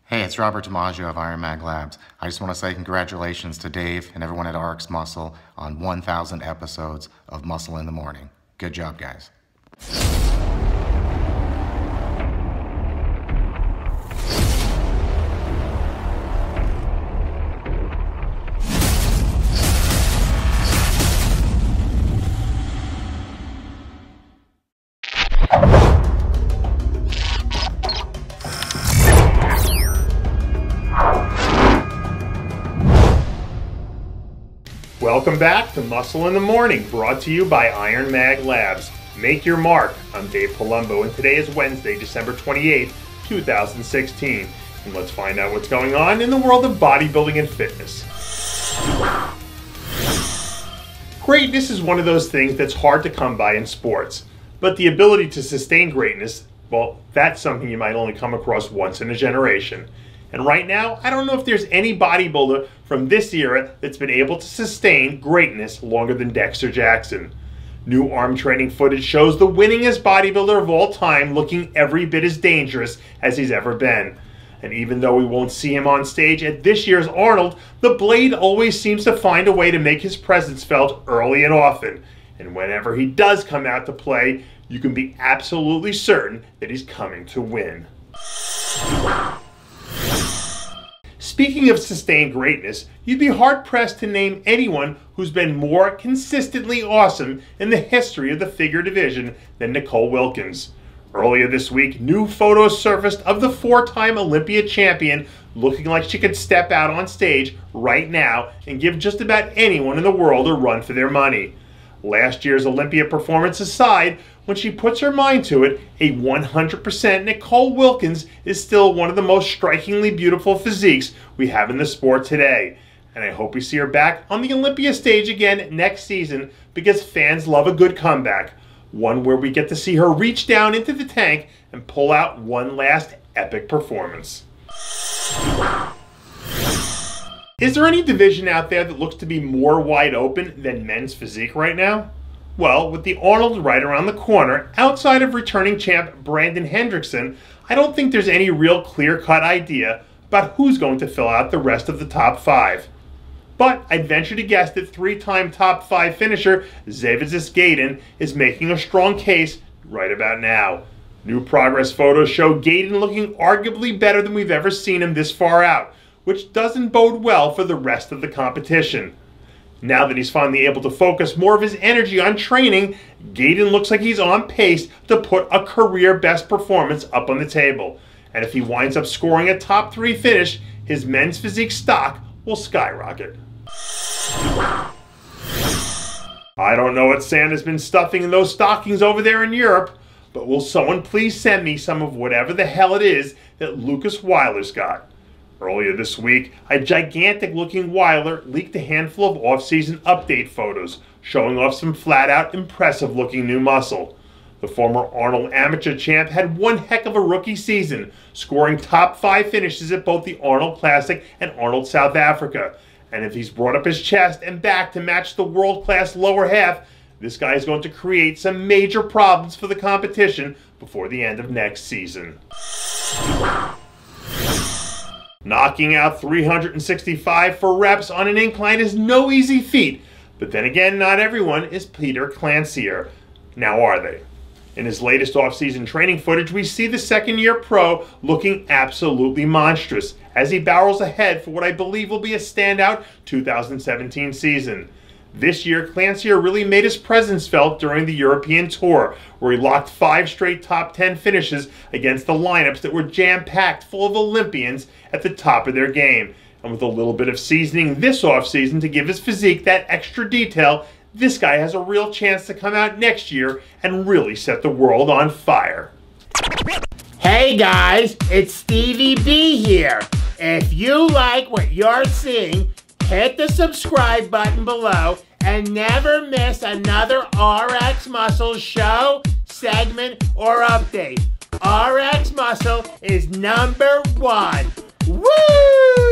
Hey, it's Robert DiMaggio of RxMuscle Labs. I just want to say congratulations to Dave and everyone at RxMuscle on 1,000 episodes of Muscle in the Morning. Good job, guys. Welcome back to Muscle in the Morning, brought to you by RxMuscle Labs. Make your mark. I'm Dave Palumbo, and today is Wednesday, December 28th, 2016. And let's find out what's going on in the world of bodybuilding and fitness. Greatness is one of those things that's hard to come by in sports. But the ability to sustain greatness, well, that's something you might only come across once in a generation. And right now, I don't know if there's any bodybuilder from this era that's been able to sustain greatness longer than Dexter Jackson. New arm training footage shows the winningest bodybuilder of all time looking every bit as dangerous as he's ever been. And even though we won't see him on stage at this year's Arnold, the Blade always seems to find a way to make his presence felt early and often. And whenever he does come out to play, you can be absolutely certain that he's coming to win. Speaking of sustained greatness, you'd be hard-pressed to name anyone who's been more consistently awesome in the history of the figure division than Nicole Wilkins. Earlier this week, new photos surfaced of the four-time Olympia champion looking like she could step out on stage right now and give just about anyone in the world a run for their money. Last year's Olympia performance aside, when she puts her mind to it, a 100% Nicole Wilkins is still one of the most strikingly beautiful physiques we have in the sport today. And I hope we see her back on the Olympia stage again next season because fans love a good comeback. One where we get to see her reach down into the tank and pull out one last epic performance. Is there any division out there that looks to be more wide open than men's physique right now? Well, with the Arnold right around the corner, outside of returning champ Brandon Hendrickson, I don't think there's any real clear-cut idea about who's going to fill out the rest of the top five. But I'd venture to guess that three-time top five finisher Xavisus Gaiden is making a strong case right about now. New progress photos show Gaiden looking arguably better than we've ever seen him this far out, which doesn't bode well for the rest of the competition. Now that he's finally able to focus more of his energy on training, Gaiden looks like he's on pace to put a career best performance up on the table. And if he winds up scoring a top 3 finish, his men's physique stock will skyrocket. I don't know what Santa's been stuffing in those stockings over there in Europe, but will someone please send me some of whatever the hell it is that Lukas Wyler's got? Earlier this week, a gigantic-looking Wyler leaked a handful of off-season update photos, showing off some flat-out impressive-looking new muscle. The former Arnold amateur champ had one heck of a rookie season, scoring top 5 finishes at both the Arnold Classic and Arnold South Africa. And if he's brought up his chest and back to match the world-class lower half, this guy is going to create some major problems for the competition before the end of next season. Knocking out 365 for reps on an incline is no easy feat, but then again, not everyone is Peter Klancir. Now are they? In his latest off-season training footage, we see the second-year pro looking absolutely monstrous as he barrels ahead for what I believe will be a standout 2017 season. This year, Klancir really made his presence felt during the European tour, where he locked 5 straight top 10 finishes against the lineups that were jam-packed full of Olympians at the top of their game. And with a little bit of seasoning this offseason to give his physique that extra detail, this guy has a real chance to come out next year and really set the world on fire. Hey guys, it's Stevie B here. If you like what you're seeing, hit the subscribe button below and never miss another RxMuscle show, segment, or update. RxMuscle is #1. Woo!